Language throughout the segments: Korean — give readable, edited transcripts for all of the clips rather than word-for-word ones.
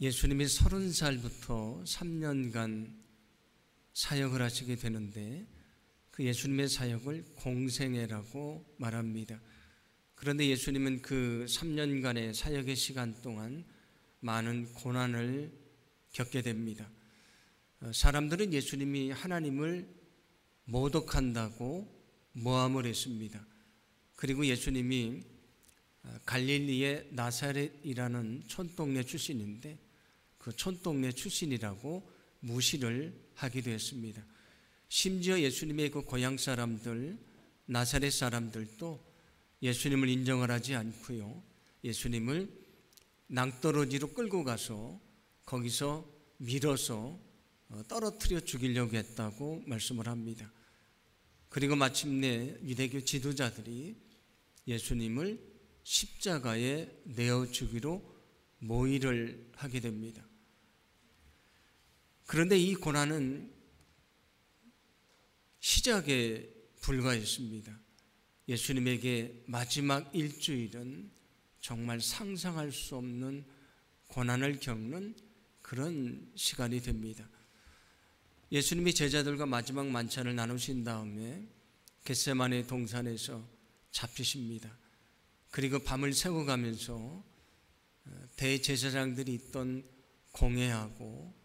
예수님이 30살부터 3년간 사역을 하시게 되는데 그 예수님의 사역을 공생애라고 말합니다. 그런데 예수님은 그 3년간의 사역의 시간 동안 많은 고난을 겪게 됩니다. 사람들은 예수님이 하나님을 모독한다고 모함을 했습니다. 그리고 예수님이 갈릴리의 나사렛이라는 촌동네 출신인데 그 촌동네 출신이라고 무시를 하기도 했습니다. 심지어 예수님의 그 고향 사람들, 나사렛 사람들도 예수님을 인정을 하지 않고요, 예수님을 낭떠러지로 끌고 가서 거기서 밀어서 떨어뜨려 죽이려고 했다고 말씀을 합니다. 그리고 마침내 유대교 지도자들이 예수님을 십자가에 내어주기로 모의를 하게 됩니다. 그런데 이 고난은 시작에 불과했습니다. 예수님에게 마지막 일주일은 정말 상상할 수 없는 고난을 겪는 그런 시간이 됩니다. 예수님이 제자들과 마지막 만찬을 나누신 다음에 겟세마네 동산에서 잡히십니다. 그리고 밤을 새워가면서 대제사장들이 있던 공회하고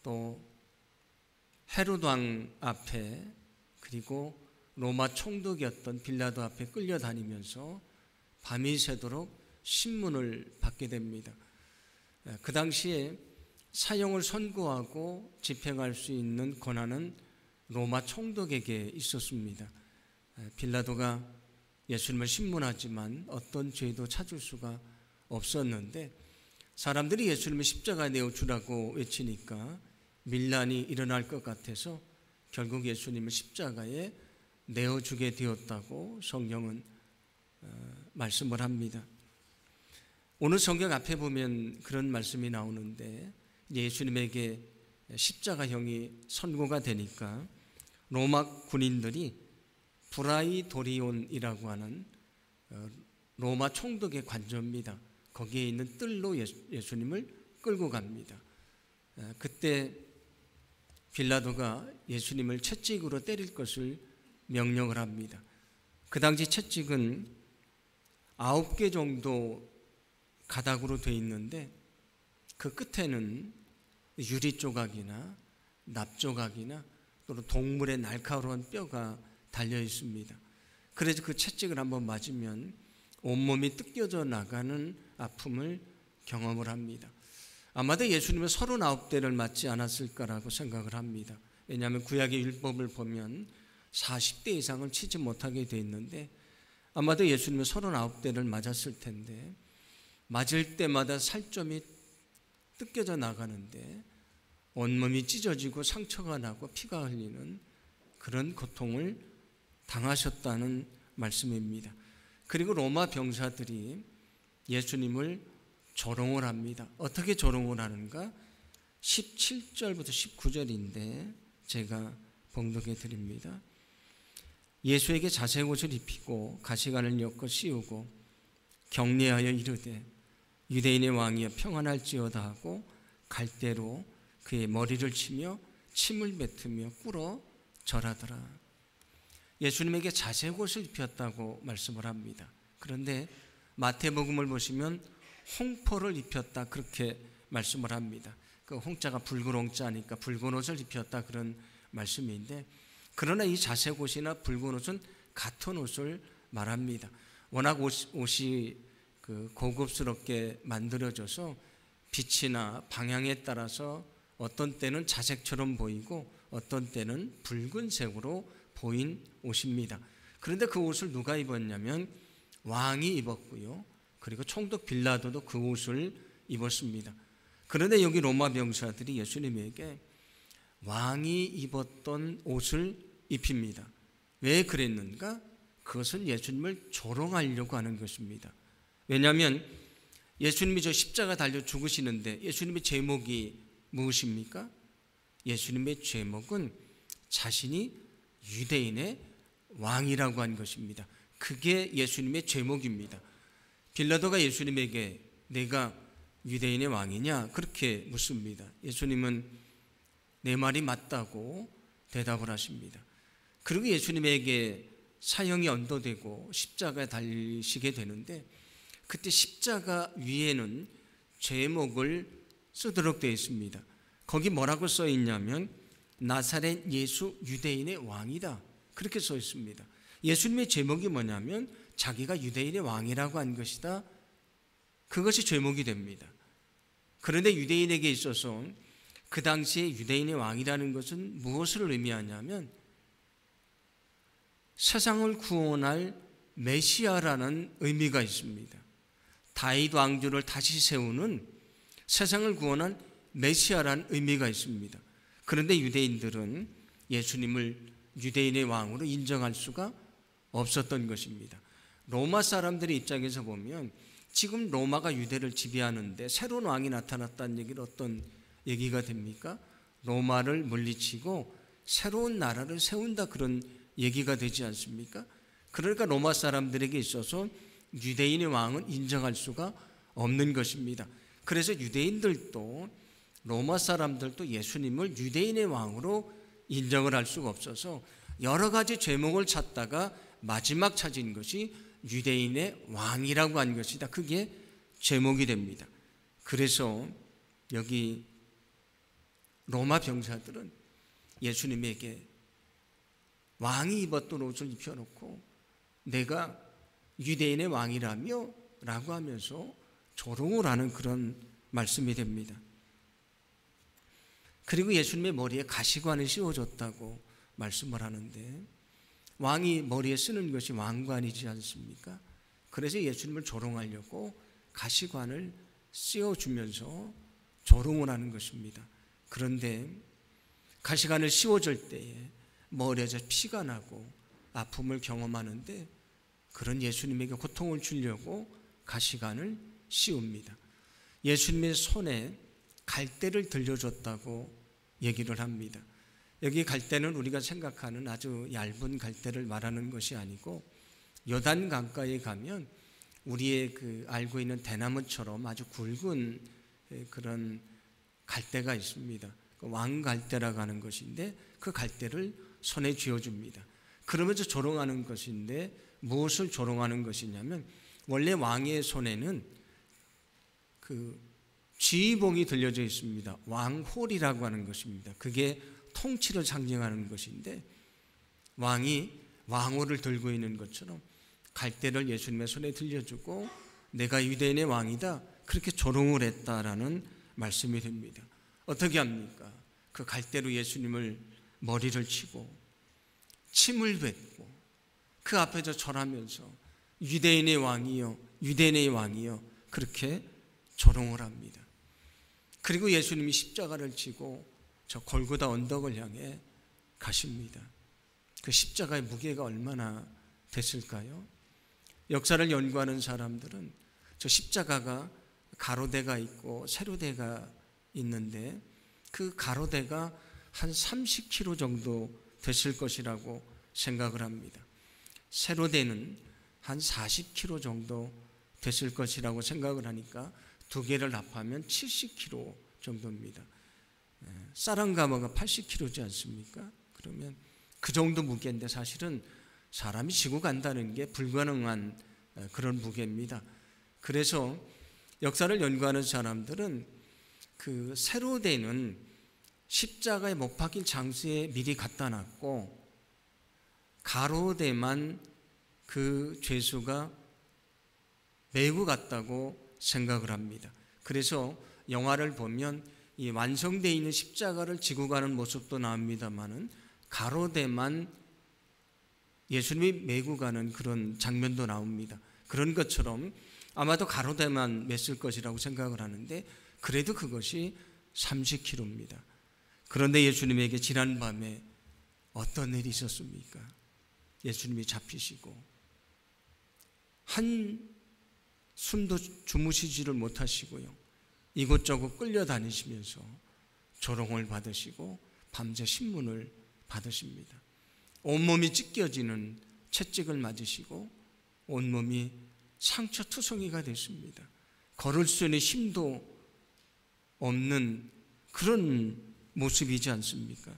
또 헤롯 왕 앞에 그리고 로마 총독이었던 빌라도 앞에 끌려다니면서 밤이 새도록 신문을 받게 됩니다. 그 당시에 사형을 선고하고 집행할 수 있는 권한은 로마 총독에게 있었습니다. 빌라도가 예수님을 신문하지만 어떤 죄도 찾을 수가 없었는데 사람들이 예수님을 십자가에 내어주라고 외치니까 밀란이 일어날 것 같아서 결국 예수님을 십자가에 내어주게 되었다고 성경은 말씀을 합니다. 오늘 성경 앞에 보면 그런 말씀이 나오는데 예수님에게 십자가형이 선고가 되니까 로마 군인들이 브라이도리온이라고 하는 로마 총독의 관저입니다. 거기에 있는 뜰로 예수님을 끌고 갑니다. 그때 빌라도가 예수님을 채찍으로 때릴 것을 명령을 합니다. 그 당시 채찍은 9개 정도 가닥으로 되어 있는데 그 끝에는 유리 조각이나 납 조각이나 또는 동물의 날카로운 뼈가 달려 있습니다. 그래서 그 채찍을 한번 맞으면 온몸이 뜯겨져 나가는 아픔을 경험을 합니다. 아마도 예수님은 39대를 맞지 않았을까라고 생각을 합니다. 왜냐하면 구약의 율법을 보면 40대 이상을 치지 못하게 되어 있는데 아마도 예수님은 39대를 맞았을 텐데 맞을 때마다 살점이 뜯겨져 나가는데 온몸이 찢어지고 상처가 나고 피가 흘리는 그런 고통을 당하셨다는 말씀입니다. 그리고 로마 병사들이 예수님을 조롱을 합니다. 어떻게 조롱을 하는가? 17절부터 19절인데 제가 봉독해 드립니다. 예수에게 자색 옷을 입히고 가시관을 엮어 씌우고 격려하여 이르되 유대인의 왕이여 평안할지어다 하고 갈대로 그의 머리를 치며 침을 뱉으며 꿇어 절하더라. 예수님에게 자색 옷을 입혔다고 말씀을 합니다. 그런데 마태복음을 보시면 홍포를 입혔다 그렇게 말씀을 합니다. 그 홍자가 붉은 홍자니까 붉은 옷을 입혔다 그런 말씀인데 그러나 이 자색 옷이나 붉은 옷은 같은 옷을 말합니다. 워낙 옷이 고급스럽게 만들어져서 빛이나 방향에 따라서 어떤 때는 자색처럼 보이고 어떤 때는 붉은색으로 보인 옷입니다. 그런데 그 옷을 누가 입었냐면 왕이 입었고요. 그리고 총독 빌라도도 그 옷을 입었습니다. 그런데 여기 로마 병사들이 예수님에게 왕이 입었던 옷을 입힙니다. 왜 그랬는가? 그것은 예수님을 조롱하려고 하는 것입니다. 왜냐하면 예수님이 저 십자가 달려 죽으시는데 예수님의 제목이 무엇입니까? 예수님의 제목은 자신이 유대인의 왕이라고 한 것입니다. 그게 예수님의 제목입니다. 빌라도가 예수님에게 내가 유대인의 왕이냐? 그렇게 묻습니다. 예수님은 내 말이 맞다고 대답을 하십니다. 그리고 예수님에게 사형이 언도되고 십자가에 달리시게 되는데, 그때 십자가 위에는 제목을 쓰도록 되어 있습니다. 거기 뭐라고 써 있냐면 나사렛 예수 유대인의 왕이다, 그렇게 써 있습니다. 예수님의 제목이 뭐냐면 자기가 유대인의 왕이라고 한 것이다, 그것이 제목이 됩니다. 그런데 유대인에게 있어서 그 당시에 유대인의 왕이라는 것은 무엇을 의미하냐면 세상을 구원할 메시아라는 의미가 있습니다. 다윗 왕조를 다시 세우는 세상을 구원한 메시아라는 의미가 있습니다. 그런데 유대인들은 예수님을 유대인의 왕으로 인정할 수가 없었던 것입니다. 로마 사람들의 입장에서 보면 지금 로마가 유대를 지배하는데 새로운 왕이 나타났다는 얘기는 어떤 얘기가 됩니까? 로마를 물리치고 새로운 나라를 세운다, 그런 얘기가 되지 않습니까? 그러니까 로마 사람들에게 있어서 유대인의 왕은 인정할 수가 없는 것입니다. 그래서 유대인들도 로마 사람들도 예수님을 유대인의 왕으로 인정을 할 수가 없어서 여러 가지 제목을 찾다가 마지막 찾은 것이 유대인의 왕이라고 한 것이다, 그게 제목이 됩니다. 그래서 여기 로마 병사들은 예수님에게 왕이 입었던 옷을 입혀놓고 내가 유대인의 왕이라며 라고 하면서 조롱을 하는 그런 말씀이 됩니다. 그리고 예수님의 머리에 가시관을 씌워줬다고 말씀을 하는데, 왕이 머리에 쓰는 것이 왕관이지 않습니까? 그래서 예수님을 조롱하려고 가시관을 씌워주면서 조롱을 하는 것입니다. 그런데 가시관을 씌워줄 때에 머리에서 피가 나고 아픔을 경험하는데, 그런 예수님에게 고통을 주려고 가시관을 씌웁니다. 예수님의 손에 갈대를 들려줬다고 얘기를 합니다. 여기 갈대는 우리가 생각하는 아주 얇은 갈대를 말하는 것이 아니고, 요단 강가에 가면 우리의 알고 있는 대나무처럼 아주 굵은 그런 갈대가 있습니다. 왕갈대라고 하는 것인데 그 갈대를 손에 쥐어줍니다. 그러면서 조롱하는 것인데, 무엇을 조롱하는 것이냐면 원래 왕의 손에는 지휘봉이 들려져 있습니다. 왕홀이라고 하는 것입니다. 그게 통치를 상징하는 것인데, 왕이 왕홀을 들고 있는 것처럼 갈대를 예수님의 손에 들려주고 내가 유대인의 왕이다, 그렇게 조롱을 했다라는 말씀이 됩니다. 어떻게 합니까? 그 갈대로 예수님을 머리를 치고 침을 뱉고 그 앞에서 절하면서 유대인의 왕이여, 유대인의 왕이여, 그렇게 조롱을 합니다. 그리고 예수님이 십자가를 지고 저 골고다 언덕을 향해 가십니다. 그 십자가의 무게가 얼마나 됐을까요? 역사를 연구하는 사람들은 저 십자가가 가로대가 있고 세로대가 있는데 그 가로대가 한 30km 정도 됐을 것이라고 생각을 합니다. 세로대는 한 40km 정도 됐을 것이라고 생각을 하니까 두 개를 합하면 70km 정도입니다. 사랑가마가 80kg지 않습니까? 그러면 그 정도 무게인데 사실은 사람이 지고 간다는 게 불가능한 그런 무게입니다. 그래서 역사를 연구하는 사람들은 그 세로대는 십자가에 못 박힐 장소에 미리 갖다 놨고, 가로대만 그 죄수가 메고 갔다고 생각을 합니다. 그래서 영화를 보면 이 완성되어 있는 십자가를 지고 가는 모습도 나옵니다만은 가로대만 예수님이 메고 가는 그런 장면도 나옵니다. 그런 것처럼 아마도 가로대만 맸을 것이라고 생각을 하는데, 그래도 그것이 30km입니다. 그런데 예수님에게 지난밤에 어떤 일이 있었습니까? 예수님이 잡히시고 한 숨도 주무시지를 못하시고요, 이곳저곳 끌려다니시면서 조롱을 받으시고 밤새 신문을 받으십니다. 온몸이 찢겨지는 채찍을 맞으시고 온몸이 상처투성이가 됐습니다. 걸을 수 있는 힘도 없는 그런 모습이지 않습니까?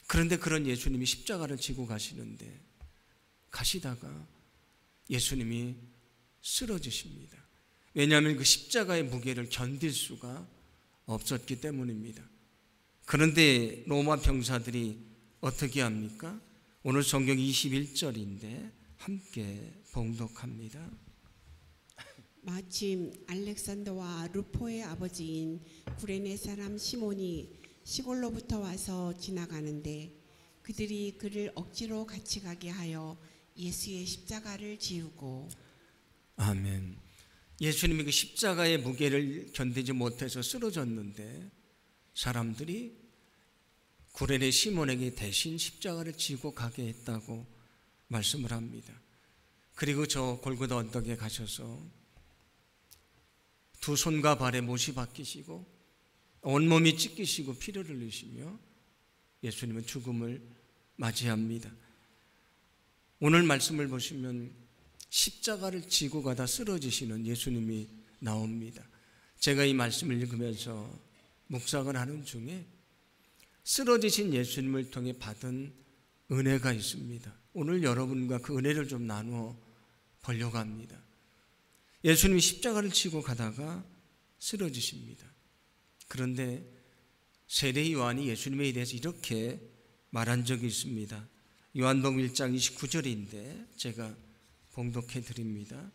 그런데 그런 예수님이 십자가를 지고 가시는데 가시다가 예수님이 쓰러지십니다. 왜냐하면 그 십자가의 무게를 견딜 수가 없었기 때문입니다. 그런데 로마 병사들이 어떻게 합니까? 오늘 성경 21절인데 함께 봉독합니다. 마침 알렉산더와 루포의 아버지인 구레네 사람 시몬이 시골로부터 와서 지나가는데 그들이 그를 억지로 같이 가게 하여 예수의 십자가를 지우고. 아멘. 예수님이 그 십자가의 무게를 견디지 못해서 쓰러졌는데 사람들이 구레네 시몬에게 대신 십자가를 지고 가게 했다고 말씀을 합니다. 그리고 저 골고다 언덕에 가셔서 두 손과 발에 못이 박히시고 온몸이 찢기시고 피를 흘리시며 예수님은 죽음을 맞이합니다. 오늘 말씀을 보시면 십자가를 지고 가다 쓰러지시는 예수님이 나옵니다. 제가 이 말씀을 읽으면서 묵상을 하는 중에 쓰러지신 예수님을 통해 받은 은혜가 있습니다. 오늘 여러분과 그 은혜를 좀 나누어 보려고 합니다. 예수님이 십자가를 지고 가다가 쓰러지십니다. 그런데 세례 요한이 요한에 대해서 이렇게 말한 적이 있습니다. 요한복음 1장 29절인데 제가 봉독해 드립니다.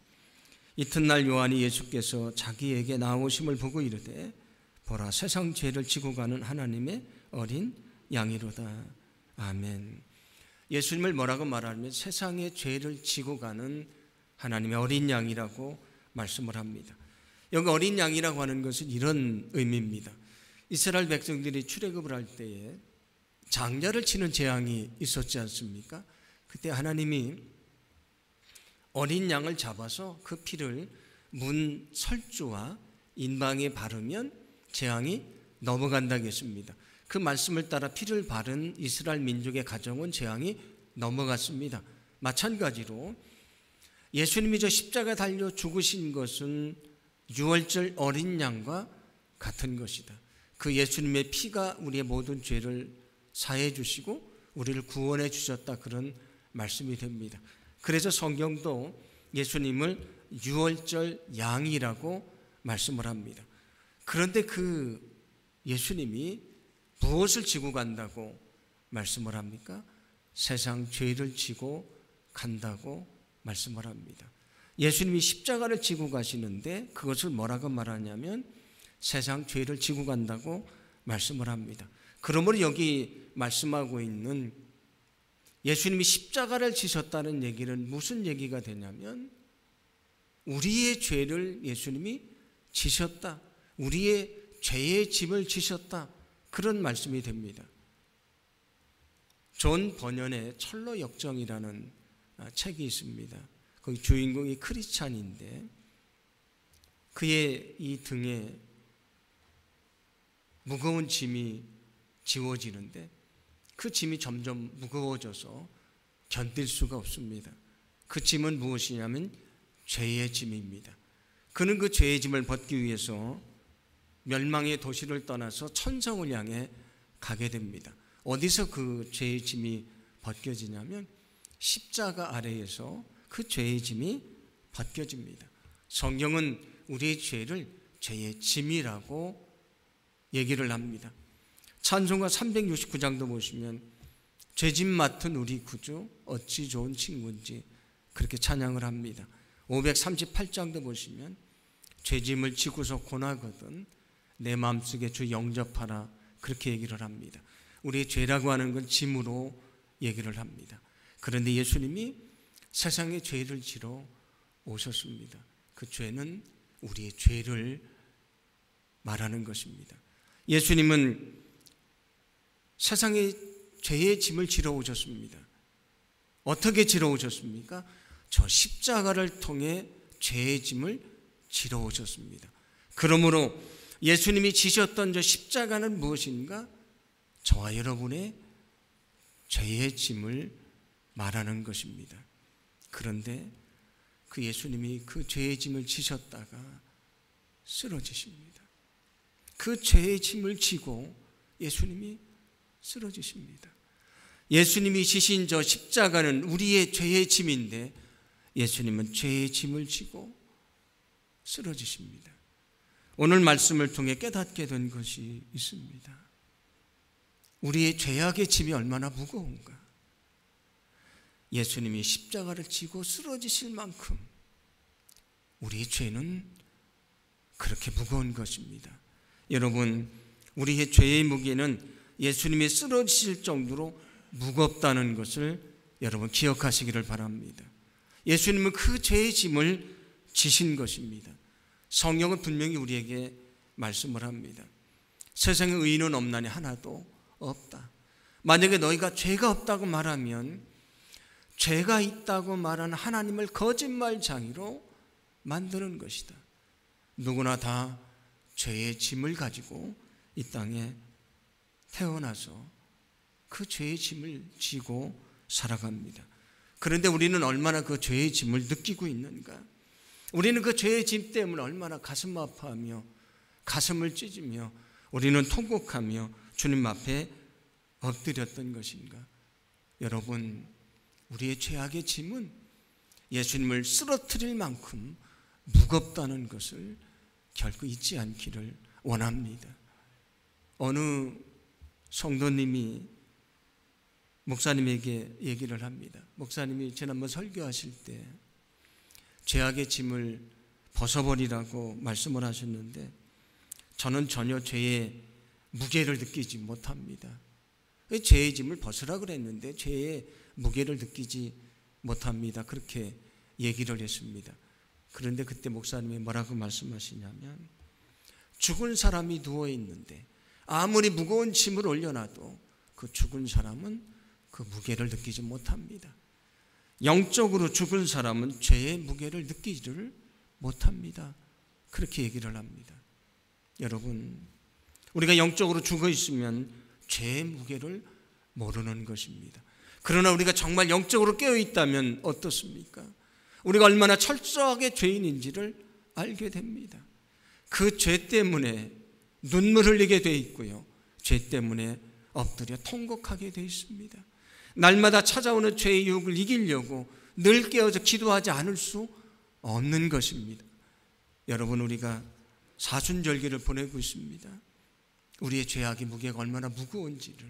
이튿날 요한이 예수께서 자기에게 나오심을 보고 이르되 보라 세상 죄를 지고 가는 하나님의 어린 양이로다. 아멘. 예수님을 뭐라고 말하면 세상의 죄를 지고 가는 하나님의 어린 양이라고 말씀을 합니다. 여기 어린 양이라고 하는 것은 이런 의미입니다. 이스라엘 백성들이 출애굽을 할 때에 장자를 치는 재앙이 있었지 않습니까? 그때 하나님이 어린 양을 잡아서 그 피를 문 설주와 인방에 바르면 재앙이 넘어간다고 했습니다. 그 말씀을 따라 피를 바른 이스라엘 민족의 가정은 재앙이 넘어갔습니다. 마찬가지로 예수님이 저 십자가에 달려 죽으신 것은 유월절 어린 양과 같은 것이다. 그 예수님의 피가 우리의 모든 죄를 사해 주시고 우리를 구원해 주셨다, 그런 말씀이 됩니다. 그래서 성경도 예수님을 유월절 양이라고 말씀을 합니다. 그런데 그 예수님이 무엇을 지고 간다고 말씀을 합니까? 세상 죄를 지고 간다고 말씀을 합니다. 예수님이 십자가를 지고 가시는데 그것을 뭐라고 말하냐면 세상 죄를 지고 간다고 말씀을 합니다. 그러므로 여기 말씀하고 있는 예수님이 십자가를 지셨다는 얘기는 무슨 얘기가 되냐면 우리의 죄를 예수님이 지셨다, 우리의 죄의 짐을 지셨다, 그런 말씀이 됩니다. 존 버년의 철로 역정이라는 책이 있습니다. 거기 주인공이 크리스찬인데 그의 이 등에 무거운 짐이 지워지는데 그 짐이 점점 무거워져서 견딜 수가 없습니다. 그 짐은 무엇이냐면 죄의 짐입니다. 그는 그 죄의 짐을 벗기 위해서 멸망의 도시를 떠나서 천성을 향해 가게 됩니다. 어디서 그 죄의 짐이 벗겨지냐면 십자가 아래에서 그 죄의 짐이 벗겨집니다. 성경은 우리의 죄를 죄의 짐이라고 얘기를 합니다. 찬송가 369장도 보시면 죄짐 맡은 우리 구주 어찌 좋은 친구인지 그렇게 찬양을 합니다. 538장도 보시면 죄짐을 지고서 고나거든 내 마음속에 주 영접하라, 그렇게 얘기를 합니다. 우리의 죄라고 하는 건 짐으로 얘기를 합니다. 그런데 예수님이 세상의 죄를 지러 오셨습니다. 그 죄는 우리의 죄를 말하는 것입니다. 예수님은 세상의 죄의 짐을 지러 오셨습니다. 어떻게 지러 오셨습니까? 저 십자가를 통해 죄의 짐을 지러 오셨습니다. 그러므로 예수님이 지셨던 저 십자가는 무엇인가? 저와 여러분의 죄의 짐을 말하는 것입니다. 그런데 그 예수님이 그 죄의 짐을 지셨다가 쓰러지십니다. 그 죄의 짐을 지고 예수님이 쓰러지십니다. 예수님이 지신 저 십자가는 우리의 죄의 짐인데 예수님은 죄의 짐을 지고 쓰러지십니다. 오늘 말씀을 통해 깨닫게 된 것이 있습니다. 우리의 죄악의 짐이 얼마나 무거운가. 예수님이 십자가를 지고 쓰러지실 만큼 우리의 죄는 그렇게 무거운 것입니다. 여러분, 우리의 죄의 무게는 예수님이 쓰러지실 정도로 무겁다는 것을 여러분 기억하시기를 바랍니다. 예수님은 그 죄의 짐을 지신 것입니다. 성경은 분명히 우리에게 말씀을 합니다. 세상에 의인은 없나니 하나도 없다. 만약에 너희가 죄가 없다고 말하면 죄가 있다고 말하는 하나님을 거짓말장이로 만드는 것이다. 누구나 다 죄의 짐을 가지고 이 땅에 태어나서 그 죄의 짐을 지고 살아갑니다. 그런데 우리는 얼마나 그 죄의 짐을 느끼고 있는가? 우리는 그 죄의 짐 때문에 얼마나 가슴 아파하며 가슴을 찢으며 우리는 통곡하며 주님 앞에 엎드렸던 것인가? 여러분, 우리의 죄악의 짐은 예수님을 쓰러뜨릴 만큼 무겁다는 것을 결코 잊지 않기를 원합니다. 어느 성도님이 목사님에게 얘기를 합니다. 목사님이 지난번 설교하실 때 죄악의 짐을 벗어버리라고 말씀을 하셨는데 저는 전혀 죄의 무게를 느끼지 못합니다. 죄의 짐을 벗으라 그랬는데 죄의 무게를 느끼지 못합니다. 그렇게 얘기를 했습니다. 그런데 그때 목사님이 뭐라고 말씀하시냐면 죽은 사람이 누워있는데 아무리 무거운 짐을 올려놔도 그 죽은 사람은 그 무게를 느끼지 못합니다. 영적으로 죽은 사람은 죄의 무게를 느끼지를 못합니다. 그렇게 얘기를 합니다. 여러분, 우리가 영적으로 죽어 있으면 죄의 무게를 모르는 것입니다. 그러나 우리가 정말 영적으로 깨어 있다면 어떻습니까? 우리가 얼마나 철저하게 죄인인지를 알게 됩니다. 그 죄 때문에 눈물 흘리게 돼 있고요. 죄 때문에 엎드려 통곡하게 돼 있습니다. 날마다 찾아오는 죄의 유혹을 이기려고 늘 깨어서 기도하지 않을 수 없는 것입니다. 여러분, 우리가 사순절기를 보내고 있습니다. 우리의 죄악의 무게가 얼마나 무거운지를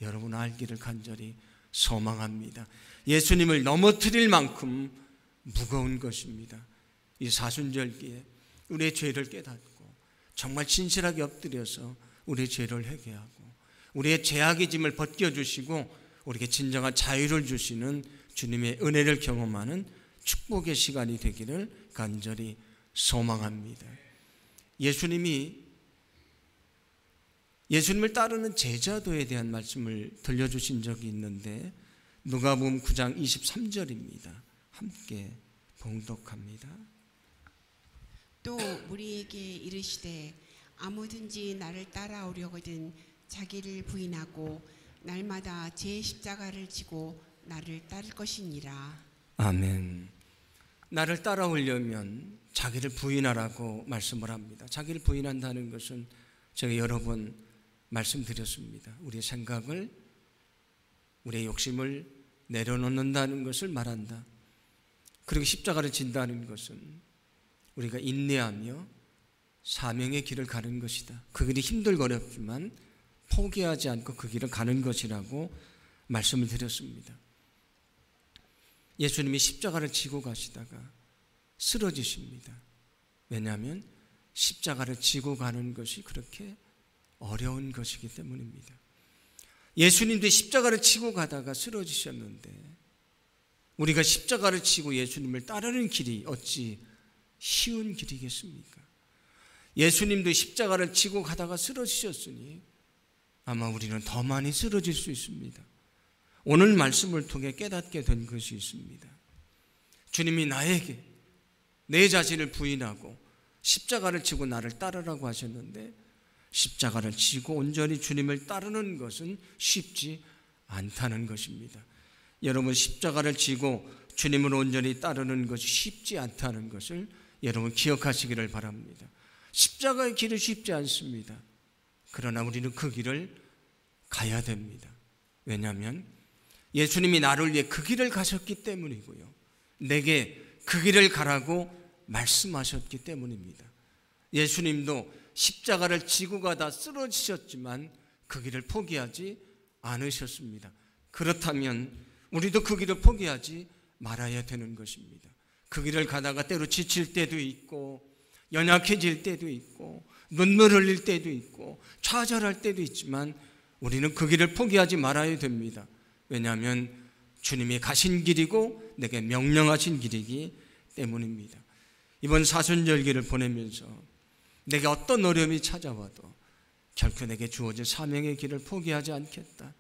여러분 알기를 간절히 소망합니다. 예수님을 넘어뜨릴 만큼 무거운 것입니다. 이 사순절기에 우리의 죄를 깨닫고 정말 진실하게 엎드려서 우리의 죄를 회개하고 우리의 죄악의 짐을 벗겨주시고 우리에게 진정한 자유를 주시는 주님의 은혜를 경험하는 축복의 시간이 되기를 간절히 소망합니다. 예수님을 따르는 제자도에 대한 말씀을 들려주신 적이 있는데 누가복음 9장 23절입니다. 함께 봉독합니다. 또 우리에게 이르시되 아무든지 나를 따라오려거든 자기를 부인하고 날마다 제 십자가를 지고 나를 따를 것이니라. 아멘. 나를 따라오려면 자기를 부인하라고 말씀을 합니다. 자기를 부인한다는 것은 제가 여러 번 말씀드렸습니다. 우리의 생각을, 우리의 욕심을 내려놓는다는 것을 말한다. 그리고 십자가를 진다는 것은 우리가 인내하며 사명의 길을 가는 것이다. 그 길이 힘들고 어렵지만 포기하지 않고 그 길을 가는 것이라고 말씀을 드렸습니다. 예수님이 십자가를 지고 가시다가 쓰러지십니다. 왜냐하면 십자가를 지고 가는 것이 그렇게 어려운 것이기 때문입니다. 예수님도 십자가를 지고 가다가 쓰러지셨는데 우리가 십자가를 지고 예수님을 따르는 길이 어찌 쉬운 길이겠습니까? 예수님도 십자가를 지고 가다가 쓰러지셨으니 아마 우리는 더 많이 쓰러질 수 있습니다. 오늘 말씀을 통해 깨닫게 된 것이 있습니다. 주님이 나에게 내 자신을 부인하고 십자가를 지고 나를 따르라고 하셨는데 십자가를 지고 온전히 주님을 따르는 것은 쉽지 않다는 것입니다. 여러분, 십자가를 지고 주님을 온전히 따르는 것이 쉽지 않다는 것을 여러분 기억하시기를 바랍니다. 십자가의 길이 쉽지 않습니다. 그러나 우리는 그 길을 가야 됩니다. 왜냐하면 예수님이 나를 위해 그 길을 가셨기 때문이고요. 내게 그 길을 가라고 말씀하셨기 때문입니다. 예수님도 십자가를 지고 가다 쓰러지셨지만 그 길을 포기하지 않으셨습니다. 그렇다면 우리도 그 길을 포기하지 말아야 되는 것입니다. 그 길을 가다가 때로 지칠 때도 있고 연약해질 때도 있고 눈물 흘릴 때도 있고 좌절할 때도 있지만 우리는 그 길을 포기하지 말아야 됩니다. 왜냐하면 주님이 가신 길이고 내게 명령하신 길이기 때문입니다. 이번 사순절기를 보내면서 내게 어떤 어려움이 찾아와도 결코 내게 주어진 사명의 길을 포기하지 않겠다.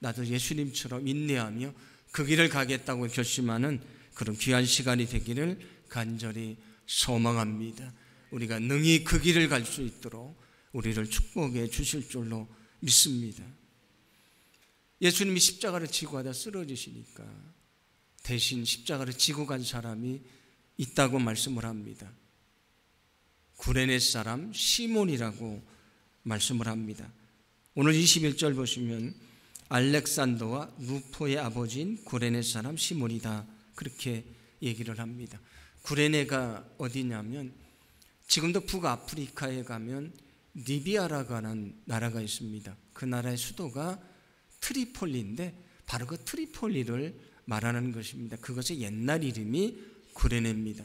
나도 예수님처럼 인내하며 그 길을 가겠다고 결심하는 그런 귀한 시간이 되기를 간절히 소망합니다. 우리가 능히 그 길을 갈 수 있도록 우리를 축복해 주실 줄로 믿습니다. 예수님이 십자가를 지고 가다 쓰러지시니까 대신 십자가를 지고 간 사람이 있다고 말씀을 합니다. 구레네 사람 시몬이라고 말씀을 합니다. 오늘 21절 보시면 알렉산더와 루포의 아버지인 구레네 사람 시몬이다, 그렇게 얘기를 합니다. 구레네가 어디냐면 지금도 북아프리카에 가면 리비아라고 하는 나라가 있습니다. 그 나라의 수도가 트리폴리인데 바로 그 트리폴리를 말하는 것입니다. 그것의 옛날 이름이 구레네입니다.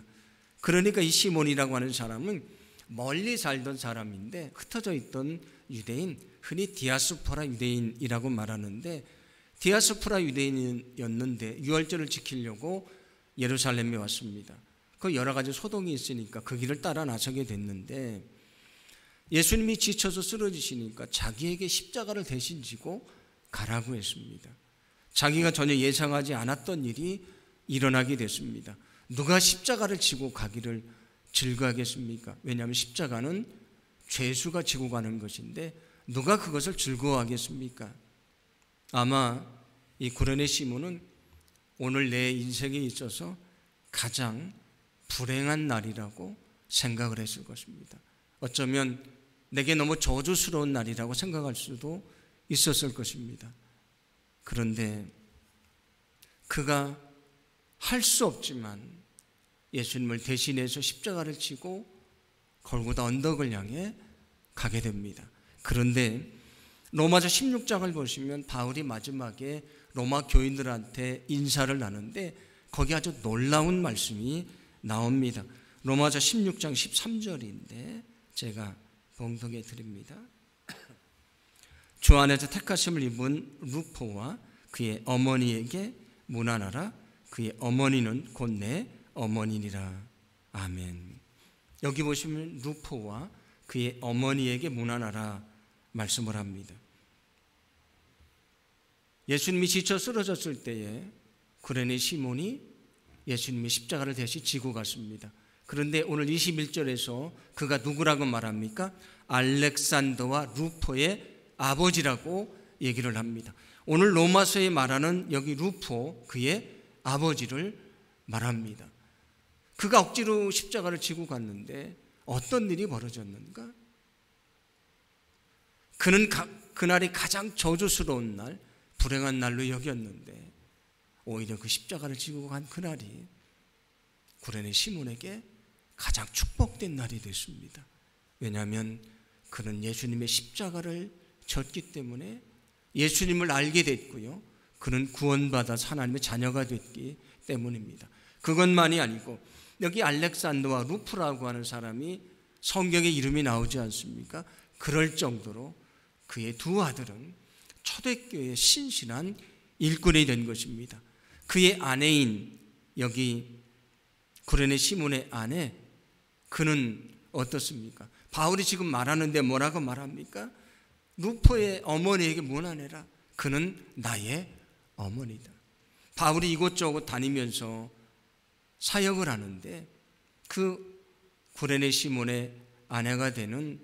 그러니까 이 시몬이라고 하는 사람은 멀리 살던 사람인데 흩어져 있던 유대인, 흔히 디아스포라 유대인이라고 말하는데 디아스포라 유대인이었는데 유월절을 지키려고 예루살렘에 왔습니다. 그 여러 가지 소동이 있으니까 그 길을 따라 나서게 됐는데 예수님이 지쳐서 쓰러지시니까 자기에게 십자가를 대신 지고 가라고 했습니다. 자기가 전혀 예상하지 않았던 일이 일어나게 됐습니다. 누가 십자가를 지고 가기를 즐거워하겠습니까? 왜냐하면 십자가는 죄수가 지고 가는 것인데 누가 그것을 즐거워하겠습니까? 아마 이 구레네 시몬은 오늘 내 인생에 있어서 가장 불행한 날이라고 생각을 했을 것입니다. 어쩌면 내게 너무 저주스러운 날이라고 생각할 수도 있었을 것입니다. 그런데 그가 할 수 없지만 예수님을 대신해서 십자가를 지고 골고다 언덕을 향해 가게 됩니다. 그런데 로마서 16장을 보시면 바울이 마지막에 로마 교인들한테 인사를 나누는데 거기 아주 놀라운 말씀이 나옵니다. 로마서 16장 13절인데 제가 봉독해 드립니다. 주 안에서 택하심을 입은 루포와 그의 어머니에게 문안하라. 그의 어머니는 곧 내 어머니니라. 아멘. 여기 보시면 루포와 그의 어머니에게 문안하라 말씀을 합니다. 예수님이 지쳐 쓰러졌을 때에 구레네 시몬이 예수님의 십자가를 대신 지고 갔습니다. 그런데 오늘 21절에서 그가 누구라고 말합니까? 알렉산더와 루포의 아버지라고 얘기를 합니다. 오늘 로마서에 말하는 여기 루포, 그의 아버지를 말합니다. 그가 억지로 십자가를 지고 갔는데 어떤 일이 벌어졌는가? 그는 그날이 가장 저주스러운 날, 불행한 날로 여겼는데 오히려 그 십자가를 지고 간 그날이 구레네 시몬에게 가장 축복된 날이 됐습니다. 왜냐하면 그는 예수님의 십자가를 졌기 때문에 예수님을 알게 됐고요. 그는 구원받아 하나님의 자녀가 됐기 때문입니다. 그것만이 아니고 여기 알렉산더와 루프라고 하는 사람이 성경에 이름이 나오지 않습니까? 그럴 정도로 그의 두 아들은 초대교회의 신실한 일꾼이 된 것입니다. 그의 아내인 여기 구레네 시몬의 아내, 그는 어떻습니까? 바울이 지금 말하는데 뭐라고 말합니까? 루포의 어머니에게 문안해라. 그는 나의 어머니다. 바울이 이곳저곳 다니면서 사역을 하는데 그 구레네 시몬의 아내가 되는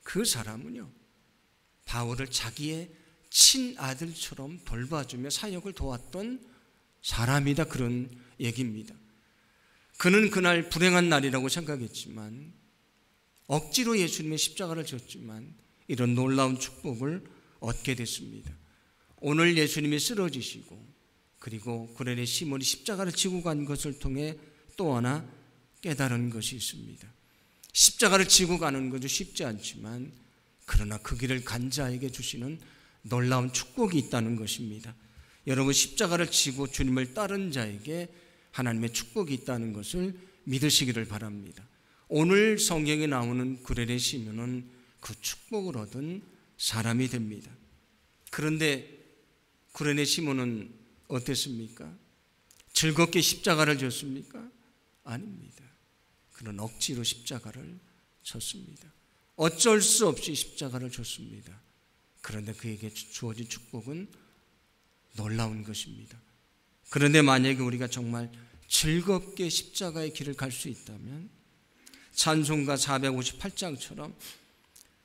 그 사람은요, 바울을 자기의 친아들처럼 돌봐주며 사역을 도왔던 사람이다, 그런 얘기입니다. 그는 그날 불행한 날이라고 생각했지만 억지로 예수님의 십자가를 졌지만 이런 놀라운 축복을 얻게 됐습니다. 오늘 예수님이 쓰러지시고 그리고 구레네 시몬이 십자가를 지고 간 것을 통해 또 하나 깨달은 것이 있습니다. 십자가를 지고 가는 것도 쉽지 않지만 그러나 그 길을 간 자에게 주시는 놀라운 축복이 있다는 것입니다. 여러분, 십자가를 지고 주님을 따른 자에게 하나님의 축복이 있다는 것을 믿으시기를 바랍니다. 오늘 성경에 나오는 구레네 시몬은 그 축복을 얻은 사람이 됩니다. 그런데 구레네 시몬은 어땠습니까? 즐겁게 십자가를 졌습니까? 아닙니다. 그는 억지로 십자가를 졌습니다. 어쩔 수 없이 십자가를 졌습니다. 그런데 그에게 주어진 축복은 놀라운 것입니다. 그런데 만약에 우리가 정말 즐겁게 십자가의 길을 갈 수 있다면 찬송가 458장처럼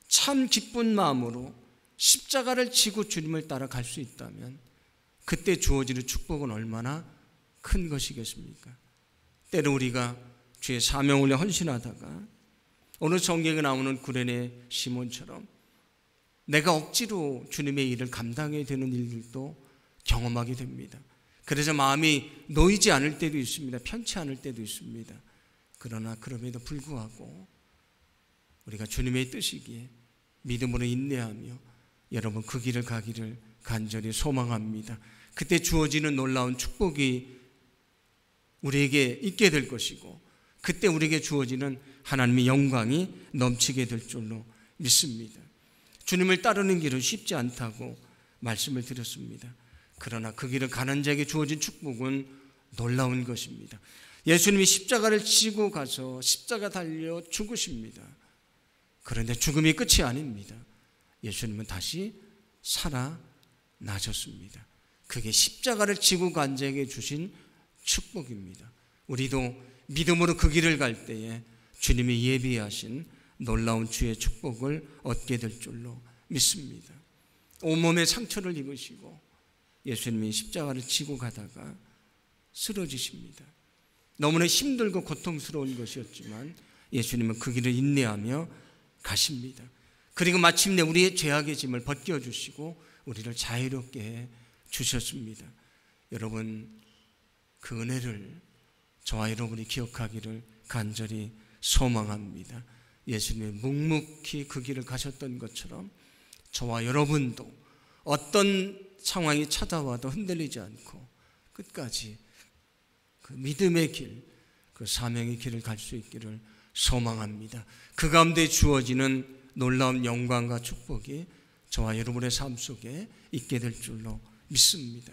참 기쁜 마음으로 십자가를 지고 주님을 따라 갈 수 있다면 그때 주어지는 축복은 얼마나 큰 것이겠습니까? 때로 우리가 주의 사명을 위해 헌신하다가 오늘 성경에 나오는 구레네 시몬처럼 내가 억지로 주님의 일을 감당해야 되는 일들도 경험하게 됩니다. 그래서 마음이 놓이지 않을 때도 있습니다. 편치 않을 때도 있습니다. 그러나 그럼에도 불구하고 우리가 주님의 뜻이기에 믿음으로 인내하며 여러분 그 길을 가기를 간절히 소망합니다. 그때 주어지는 놀라운 축복이 우리에게 있게 될 것이고 그때 우리에게 주어지는 하나님의 영광이 넘치게 될 줄로 믿습니다. 주님을 따르는 길은 쉽지 않다고 말씀을 드렸습니다. 그러나 그 길을 가는 자에게 주어진 축복은 놀라운 것입니다. 예수님이 십자가를 지고 가서 십자가 달려 죽으십니다. 그런데 죽음이 끝이 아닙니다. 예수님은 다시 살아나셨습니다. 그게 십자가를 지고 간 자에게 주신 축복입니다. 우리도 믿음으로 그 길을 갈 때에 주님이 예비하신 놀라운 주의 축복을 얻게 될 줄로 믿습니다. 온몸에 상처를 입으시고 예수님이 십자가를 지고 가다가 쓰러지십니다. 너무나 힘들고 고통스러운 것이었지만 예수님은 그 길을 인내하며 가십니다. 그리고 마침내 우리의 죄악의 짐을 벗겨주시고 우리를 자유롭게 해 주셨습니다. 여러분, 그 은혜를 저와 여러분이 기억하기를 간절히 소망합니다. 예수님이 묵묵히 그 길을 가셨던 것처럼 저와 여러분도 어떤 상황이 찾아와도 흔들리지 않고 끝까지 그 믿음의 길, 그 사명의 길을 갈 수 있기를 소망합니다. 그 가운데 주어지는 놀라운 영광과 축복이 저와 여러분의 삶 속에 있게 될 줄로 믿습니다.